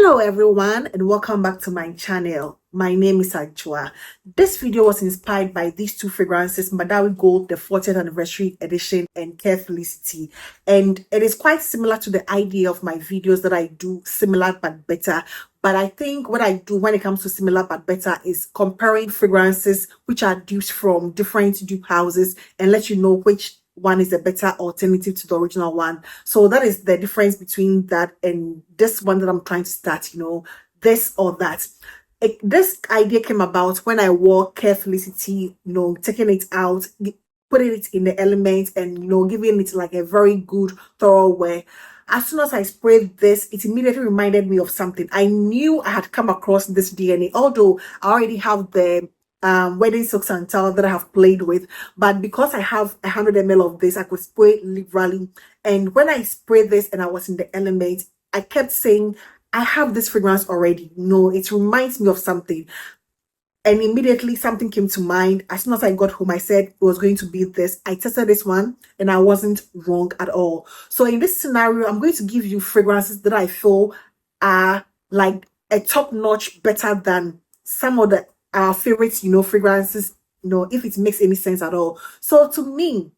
Hello everyone and welcome back to my channel. My name is Ajua. This video was inspired by these two fragrances, Madawi Gold, the 40th anniversary edition, and Khair Felicity. And it is quite similar to the idea of my videos that I do similar but better. But I think what I do when it comes to similar but better is comparing fragrances which are dupes from different dupe houses and let you know which one is a better alternative to the original one. So that is the difference between that and this one that I'm trying to start, this or that. This idea came about when I wore Khair Felicity, taking it out, putting it in the elements and, giving it like a very good thorough wear. As soon as I sprayed this, it immediately reminded me of something. I knew I had come across this DNA, although I already have the wedding silk santal that I have played with, but because I have 100 ml of this, I could spray liberally. And when I sprayed this and I was in the element, I kept saying, I have this fragrance already. No, it reminds me of something. And immediately something came to mind. As soon as I got home, I said it was going to be this. I tested this one and I wasn't wrong at all. So in this scenario, I'm going to give you fragrances that I feel are like a top notch better than some of the our favorites, fragrances, if it makes any sense at all. So to me,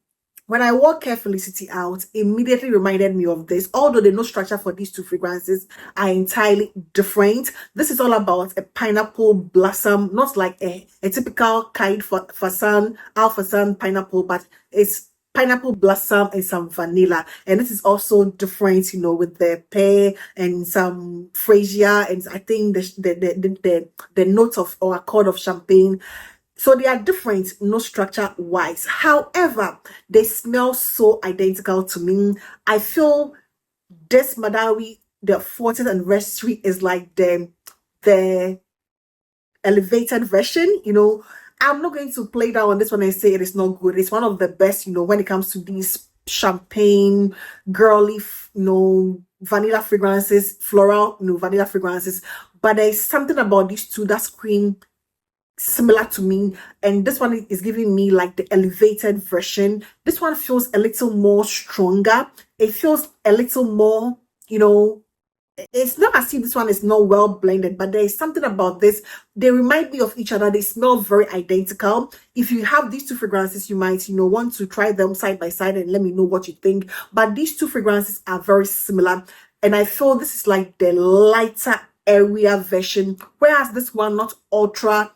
when I wore Khair Felicity out, immediately reminded me of this. Although the note structure for these two fragrances are entirely different. This is all about a pineapple blossom, not like a typical Qaeed al Fursan pineapple, but it's pineapple blossom and some vanilla. And this is also different, with the pear and some freesia and I think the note of or accord of champagne. So they are different, no structure wise. However, they smell so identical to me. I feel this Madawi, the 40th anniversary, is like the elevated version, I'm not going to play down on this one and say it is not good. It's one of the best, when it comes to these champagne, girly, vanilla fragrances, floral, vanilla fragrances. But there's something about these two that scream similar to me, and this one is giving me like the elevated version. This one feels a little more stronger. It feels a little more, it's not as if this one is not well blended, but there is something about this. They remind me of each other. They smell very identical. If you have these two fragrances, you might, want to try them side by side and let me know what you think. But these two fragrances are very similar. And I feel this is like the lighter area version, whereas this one, not ultra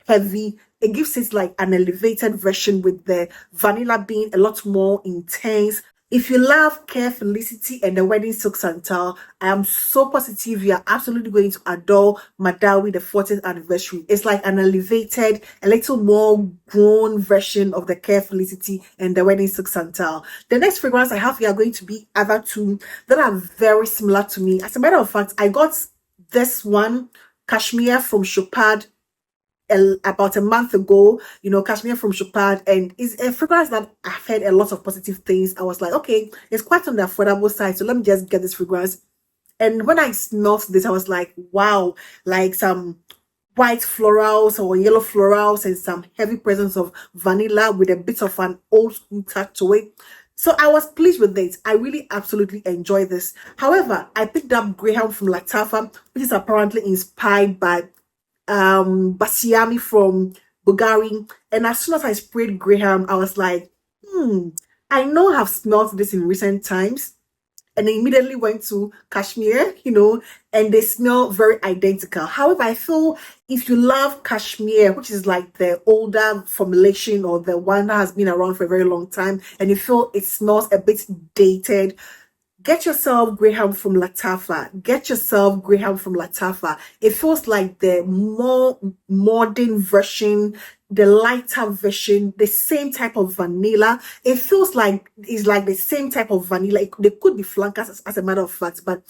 heavy. It gives it like an elevated version with the vanilla being a lot more intense. If you love Khair Felicity and the wedding silk santal, I am so positive you are absolutely going to adore Madawi, the 40th anniversary. It's like an elevated, a little more grown version of the Khair Felicity and the wedding silk santal. The next fragrance I have here are going to be other two that are very similar to me. As a matter of fact, I got this one, Kashmir from Chopard, about a month ago, Casmir from Chopard, and it's a fragrance that I've heard a lot of positive things. I was like, okay, it's quite on the affordable side, so let me just get this fragrance. And when I smelled this, I was like, wow, like some white florals or yellow florals and some heavy presence of vanilla with a bit of an old school touch to it. So I was pleased with it. I really absolutely enjoy this. However, I picked up Gharam from Lattafa, which is apparently inspired by Basiami from Bulgaria, and as soon as I sprayed Gharam, I was like, I know I've smelled this in recent times, and I immediately went to Kashmere, and they smell very identical. However, I feel if you love Kashmere, which is like the older formulation or the one that has been around for a very long time, and you feel it smells a bit dated, get yourself Gharam from Lattafa. Get yourself Gharam from Lattafa. It feels like the more modern version, the lighter version, the same type of vanilla. It feels like it's like the same type of vanilla. They could be flankers as a matter of fact, but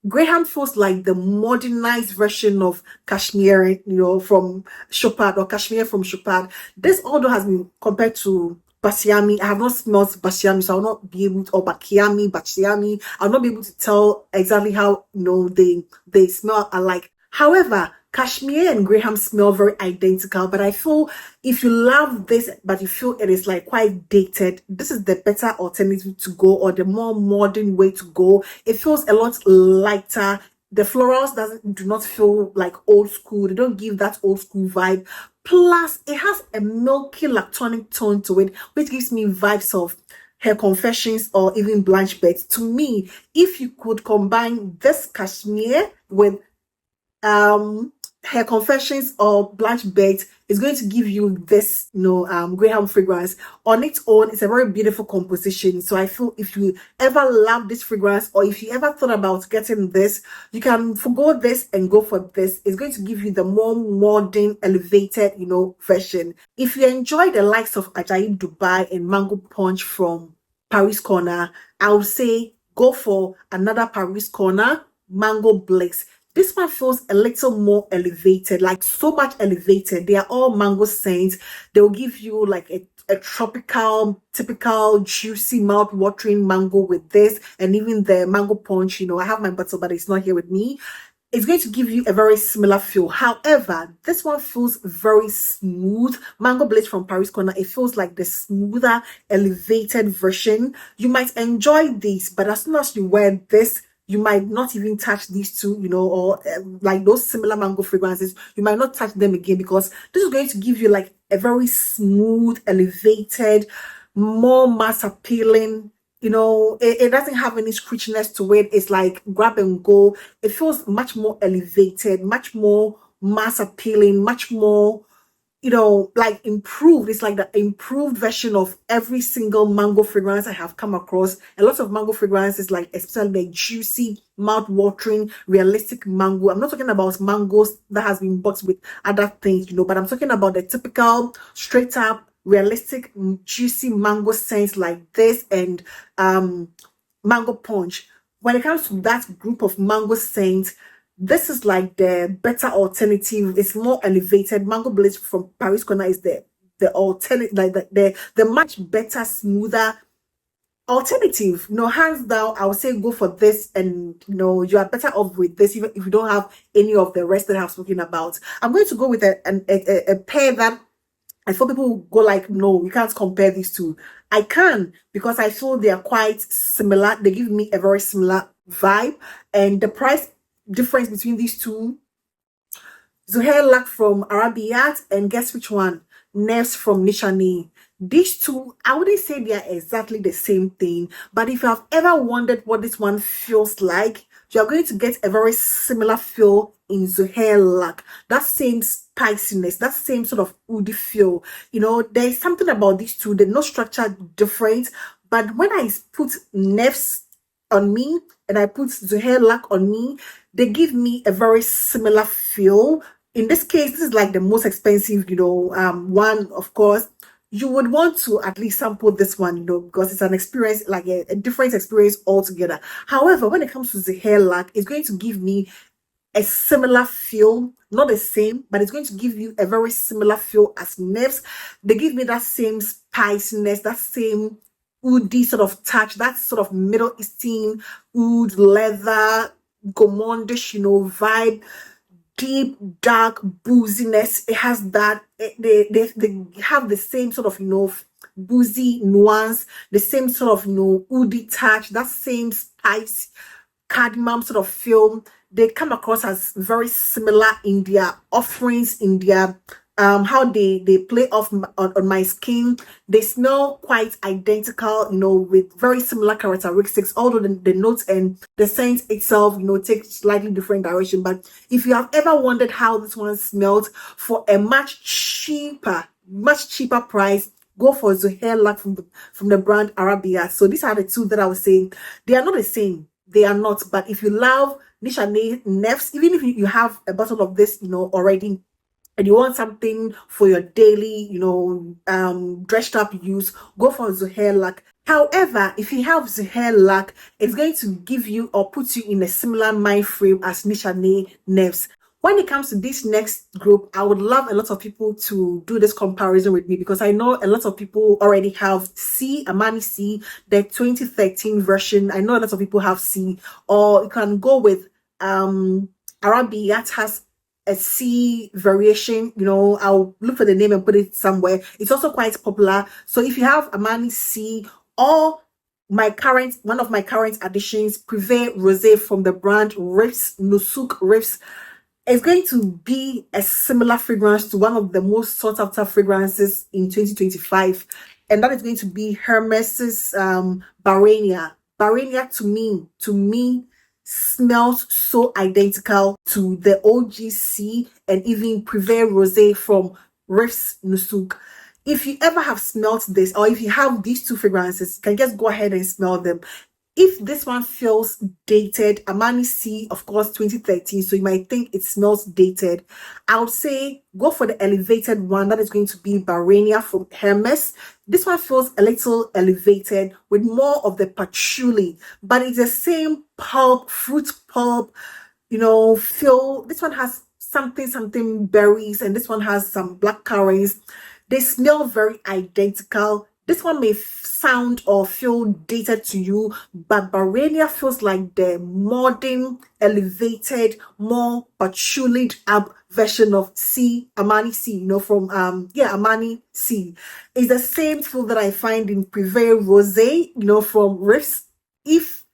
Gharam feels like the modernized version of Kashmir, from Chopard, or Kashmir from Chopard. This although has been compared to Basiami. I have not smelled Basiami, so I'll not be able to, or Basiami, I'll not be able to tell exactly how they smell alike. However, Kashmir and Gharam smell very identical, but I feel if you love this but you feel it is like quite dated, this is the better alternative to go, or the more modern way to go. It feels a lot lighter The florals do not feel like old school. They don't give that old school vibe. Plus, it has a milky lactonic tone to it, which gives me vibes of Hair Confessions or even Blanche Bed. To me, if you could combine this cashmere with Hair Confessions or Blanche Bed, is going to give you this, Graham fragrance. On its own, it's a very beautiful composition. So I feel if you ever love this fragrance, or if you ever thought about getting this, you can forgo this and go for this. It's going to give you the more modern, elevated, version. If you enjoy the likes of Ajajeb Dubai and Mango Punch from Paris Corner, I would say go for another Paris Corner, Mango Bliss. This one feels a little more elevated, like so much elevated. They are all mango scents. They'll give you like a tropical, typical, juicy, mouth-watering mango with this, and even the mango punch. I have my bottle, but it's not here with me. It's going to give you a very similar feel. However, this one feels very smooth. Mango Bliss from Paris Corner, it feels like the smoother, elevated version. You might enjoy this, but as soon as you wear this, you might not even touch these two, or like those similar mango fragrances, you might not touch them again, because this is going to give you like a very smooth, elevated, more mass appealing, it doesn't have any screechiness to it. It's like grab and go. It feels much more elevated, much more mass appealing, much more, like improved. It's like the improved version of every single mango fragrance I have come across. A lot of mango fragrances, like especially the juicy, mouth-watering, realistic mango. I'm not talking about mangoes that has been boxed with other things, but I'm talking about the typical, straight up, realistic, juicy mango scents like this and Mango Punch. When it comes to that group of mango scents, this is like the better alternative. It's more elevated. Mango Bliss from Paris Corner is the alternate, like the much better, smoother alternative. Hands down, I would say go for this, and you are better off with this, even if you don't have any of the rest that I've spoken about. I'm going to go with a pair that I thought people would go like, no, you can't compare these two. I can, because I feel they are quite similar. They give me a very similar vibe, and the price difference between these two, Zuhur Lak from Arabian, and guess which one? Nefs from Mishandling. These two, I wouldn't say they are exactly the same thing, but if you have ever wondered what this one feels like, you are going to get a very similar feel in Zuhur Lak. That same spiciness, that same sort of woody feel. There's something about these two. They're not structured different, but when I put Nefs on me and I put Zuhur Lak on me, they give me a very similar feel. In this case, this is like the most expensive, one, of course. You would want to at least sample this one, because it's an experience, like a different experience altogether. However, when it comes to Zuhur Lak, it's going to give me a similar feel, not the same, but it's going to give you a very similar feel as Nefs. They give me that same spiciness, that same woody sort of touch, that sort of Middle Eastern oud, leather, gourmandish, vibe, deep, dark booziness. It has that. They have the same sort of, boozy nuance, the same sort of, woody touch, that same spice, cardamom sort of feel. They come across as very similar in their offerings, in their how they play off on my skin. They smell quite identical, with very similar characteristics, although the notes and the scent itself, take slightly different direction. But if you have ever wondered how this one smells for a much cheaper price, go for Zuhur Lak from the brand Arabia. So these are the two that I was saying. They are not the same. They are not. But if you love Mishandling Nefs, even if you have a bottle of this, already, and you want something for your daily, dressed up use, go for Zuhur Lak. However, if you have Zuhur Lak, it's going to give you or put you in a similar mind frame as Mishandling Nefs. When it comes to this next group, I would love a lot of people to do this comparison with me, because I know a lot of people already have Armani Si, the 2013 version. I know a lot of people have Si, or you can go with Arabia has a Si variation. I'll look for the name and put it somewhere. It's also quite popular. So if you have Armani Si or one of my current additions, Privee Rosé from the brand Riffs, Nusuk Riffs. It's going to be a similar fragrance to one of the most sought after fragrances in 2025, and that is going to be Hermes's Barenia. Barenia to me smells so identical to the OGC and even Privee Rosé from Riffs Nusuk. If you ever have smelled this, or if you have these two fragrances, you can just go ahead and smell them. If this one feels dated, Armani Si, of course, 2013, so you might think it smells dated. I would say go for the elevated one. That is going to be Barenia from Hermes. This one feels a little elevated with more of the patchouli, but it's the same pulp, fruit pulp, feel. This one has something berries, and this one has some black currants. They smell very identical. This one may sound or feel dated to you, but Barenia feels like the modern, elevated, more patchouli up version of Armani Si, from Armani Si. It's the same feel that I find in Privee Rosé, from Riffs. If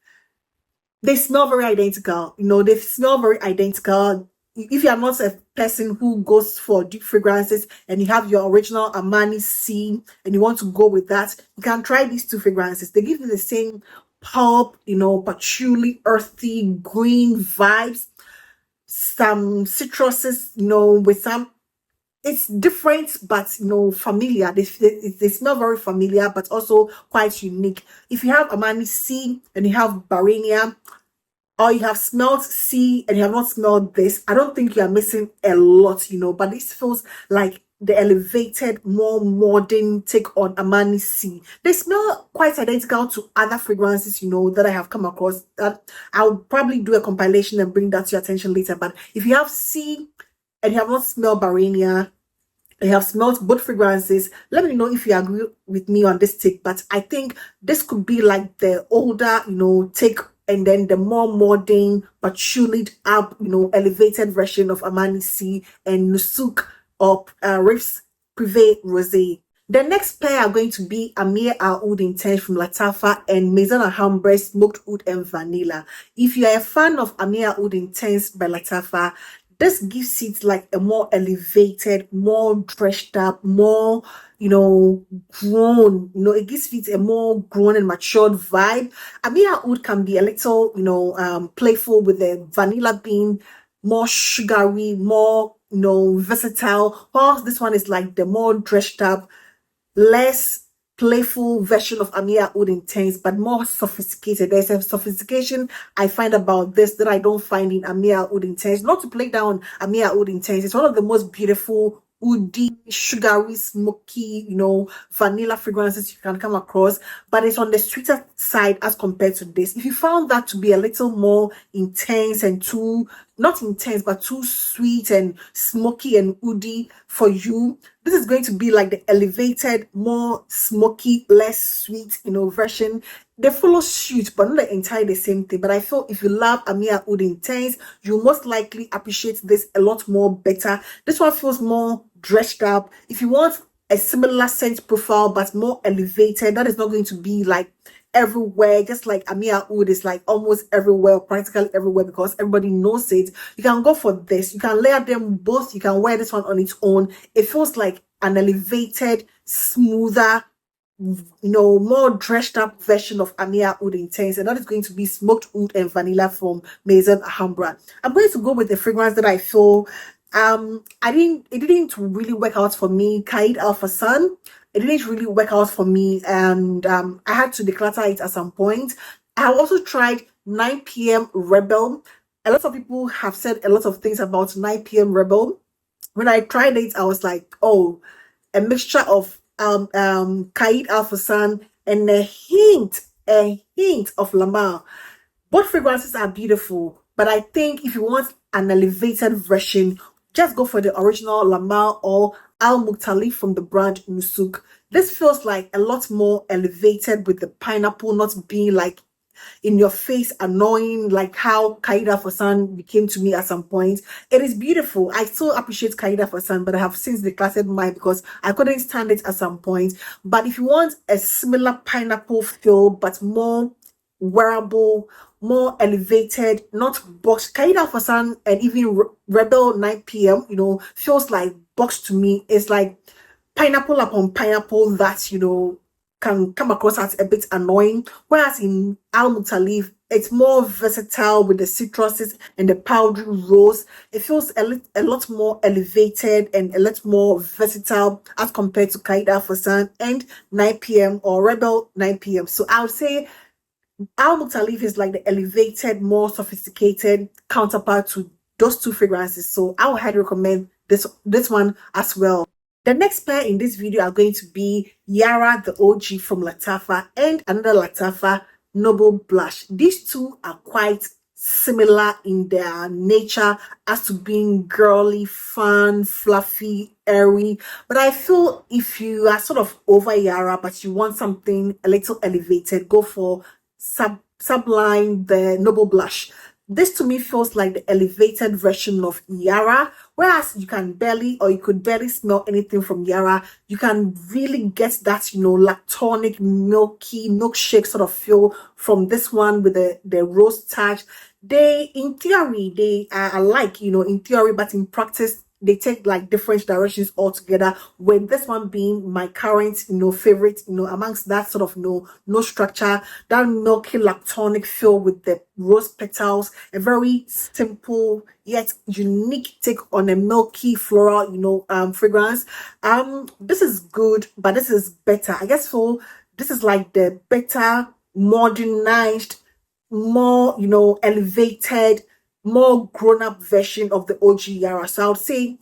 they smell very identical, they smell very identical. If you are not a person who goes for deep fragrances and you have your original Armani Si and you want to go with that, you can try these two fragrances. They give you the same pulp, patchouli, earthy, green vibes, some citruses, with some. It's different, but familiar. They smell very familiar, but also quite unique. If you have Armani Si and you have Barenia, or you have smelled Si and you have not smelled this, I don't think you are missing a lot, but this feels like the elevated, more modern take on Armani Si. They smell quite identical to other fragrances, that I have come across. That I'll probably do a compilation and bring that to your attention later. But if you have Si and you have not smelled Barenia, and you have smelled both fragrances, let me know if you agree with me on this take. But I think this could be like the older, take, and then the more modern, patchouli up, elevated version of Armani Si and Nusuk or Riffs Privee Rosé. The next pair are going to be Ameer Al Oud Intense from Lattafa and Maison Alhambra Smoked Oud and Vanilla. If you are a fan of Ameer Al Oud Intense by Lattafa, this gives it like a more elevated, more dressed up, more, grown. It gives it a more grown and matured vibe. Ameer Al Oud can be a little, playful with the vanilla bean, more sugary, more, versatile. Whilst this one is like the more dressed up, less playful version of Ameer Al Oud Intense, but more sophisticated. There's a sophistication I find about this that I don't find in Ameer Al Oud Intense. Not to play down Ameer Al Oud Intense, it's one of the most beautiful, woody, sugary, smoky, vanilla fragrances you can come across, but it's on the sweeter side as compared to this. If you found that to be a little more intense and not intense, but too sweet and smoky and woody for you, this is going to be like the elevated, more smoky, less sweet, version. They follow suit, but not entirely the same thing. But I feel if you love Ameer Al Oud Intense, you most likely appreciate this a lot more better. This one feels more dressed up. If you want a similar scent profile, but more elevated, that is not going to be like everywhere, just like Ameer Al Oud is like almost everywhere, practically everywhere, because everybody knows it. You can go for this. You can layer them both. You can wear this one on its own. It feels like an elevated, smoother, more dressed up version of Ameer Al Oud Intense, and that is going to be Smoked Oud and Vanilla from Maison Alhambra. I'm going to go with the fragrance that I feel it didn't really work out for me. Qaeed al Fursan. It didn't really work out for me, and I had to declutter it at some point. I also tried 9 p.m. Rebel. A lot of people have said a lot of things about 9 p.m. Rebel. When I tried it, I was like, oh, a mixture of Qaeed al Fursan and a hint of Lamar. Both fragrances are beautiful, but I think if you want an elevated version, just go for the original Lamar or Al Mukhtalif from the brand Nusuk. This feels like a lot more elevated with the pineapple not being like in your face, annoying, like how Qaeed al Fursan became to me at some point. It is beautiful. I still appreciate Qaeed al Fursan, but I have since declassified mine because I couldn't stand it at some point. But if you want a similar pineapple feel, but more wearable, more elevated, not boxed. Qaeed al Fursan and even Rebel 9 p.m., feels like boxed to me. It's like pineapple upon pineapple that, can come across as a bit annoying. Whereas in Al Mukhtalif, it's more versatile with the citruses and the powdery rose. It feels a lot more elevated and a lot more versatile as compared to Qaeed al Fursan and 9 p.m. or Rebel 9 p.m. So I would say Al Mukhtalif is like the elevated, more sophisticated counterpart to those two fragrances. So I would highly recommend this one as well. The next pair in this video are going to be Yara, the OG from Lattafa, and another Lattafa Noble Blush. These two are quite similar in their nature as to being girly, fun, fluffy, airy. But I feel if you are sort of over Yara, but you want something a little elevated, go for Sublime, the Noble Blush. This to me feels like the elevated version of Yara, whereas you could barely smell anything from Yara. You can really get that, lactonic, milky, milkshake sort of feel from this one with the rose touch. In theory, are alike, in theory, but in practice, they take like different directions altogether, with this one being my current favorite, amongst that sort of no structure, that milky lactonic feel with the rose petals, a very simple yet unique take on a milky floral fragrance. This is good, but this is better, I guess. So this is like the better, modernized, more elevated, more grown-up version of the OG Yara. So I would say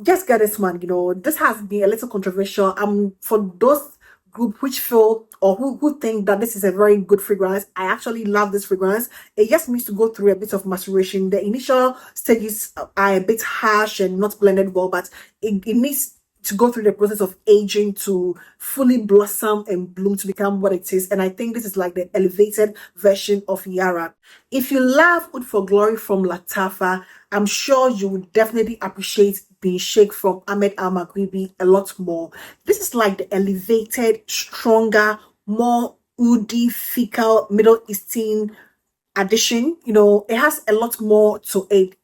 just get this one. This has been a little controversial for those group which feel or who think that this is a very good fragrance. I actually love this fragrance. It just needs to go through a bit of maturation. The initial stages are a bit harsh and not blended well, but it needs to go through the process of aging to fully blossom and bloom to become what it is. And I think this is like the elevated version of Yara. If you love Oud for Glory from Lattafa, I'm sure you would definitely appreciate Being Sheikh from Ahmed Al Maghribi a lot more. This is like the elevated, stronger, more oudi, fecal, Middle Eastern addition. It has a lot more to it.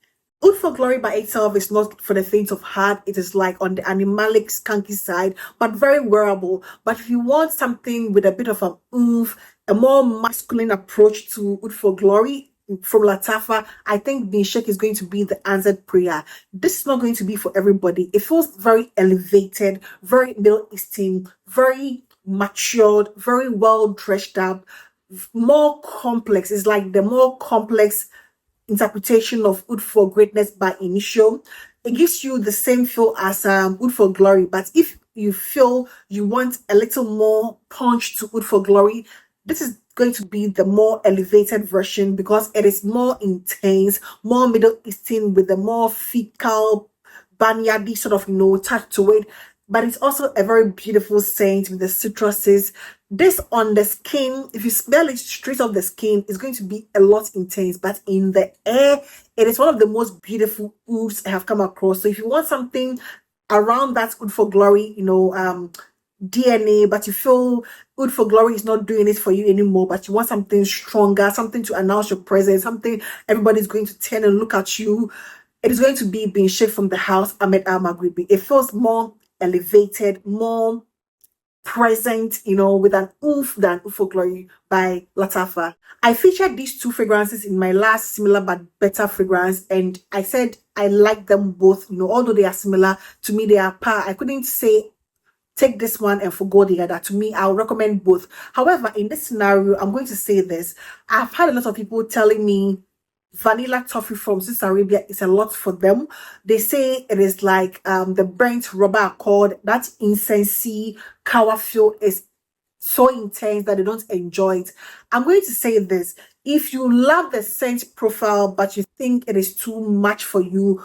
Oud for Glory by itself is not for the faint of heart. It is like on the animalic, skunky side, but very wearable. But if you want something with a bit of an oomph, a more masculine approach to Oud for Glory from Lattafa, I think Being Sheikh is going to be the answered prayer. This is not going to be for everybody. It feels very elevated, very Middle Eastern, very matured, very well dressed up, more complex. It's like the more complex interpretation of Oud for Greatness by Initio. It gives you the same feel as Oud for Glory, but if you feel you want a little more punch to Oud for Glory, this is going to be the more elevated version because it is more intense, more Middle Eastern with a more fecal, barnyardy sort of touch to it. But it's also a very beautiful scent with the citruses. This on the skin, if you smell it straight off the skin, it's going to be a lot intense. But in the air, it is one of the most beautiful ouds I have come across. So if you want something around that Oud for Glory, DNA, but you feel Oud for Glory is not doing it for you anymore, but you want something stronger, something to announce your presence, something everybody's going to turn and look at you, it is going to be Being Sheikh from the house Ahmed Al Maghribi. It feels more elevated, more present, with an oomph than Oud for Glory by Lattafa. I featured these two fragrances in my last similar but better fragrance, and I said I like them both. Although they are similar, to me they are par. I couldn't say take this one and forgo the other. To me, I'll recommend both. However, in this scenario, I'm going to say this. I've had a lot of people telling me vanilla toffee from Saudi Arabia is a lot for them. They say it is like the burnt rubber accord. That incensey cower feel is so intense that they don't enjoy it. I'm going to say this. If you love the scent profile but you think it is too much for you,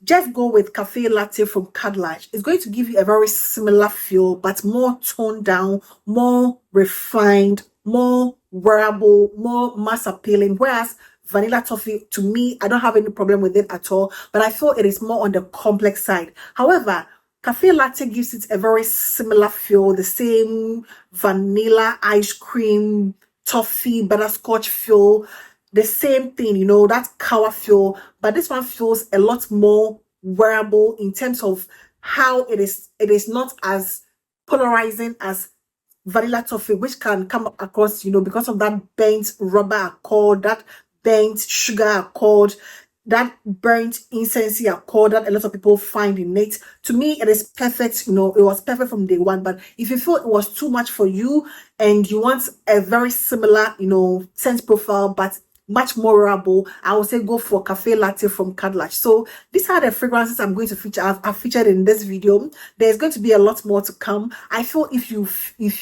just go with Cafe Latte from Khadlaj. It's going to give you a very similar feel, but more toned down, more refined, more wearable, more mass appealing, whereas vanilla toffee, to me, I don't have any problem with it at all, but I feel it is more on the complex side. However, cafe latte gives it a very similar feel, the same vanilla ice cream, toffee, butterscotch feel, the same thing, you know, that cow feel, but this one feels a lot more wearable in terms of how it is not as polarizing as vanilla toffee, which can come across, you know, because of that burnt rubber accord, that burnt sugar accord, that burnt incense accord that a lot of people find in it. To me, it is perfect. You know, it was perfect from day one. But if you feel it was too much for you and you want a very similar, you know, scent profile, but much more wearable, I would say go for Cafe Latte from Khadlaj. So these are the fragrances I'm going to feature. I've featured in this video. There's going to be a lot more to come. I feel if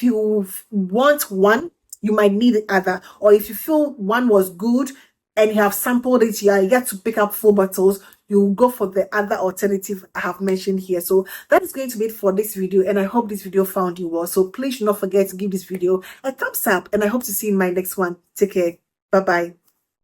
you want one, you might need the other, or if you feel one was good and you have sampled it, you get to pick up 4 bottles, you go for the other alternative I have mentioned here. So that is going to be it for this video, and I hope this video found you well. So please do not forget to give this video a thumbs up, and I hope to see you in my next one. Take care. Bye bye.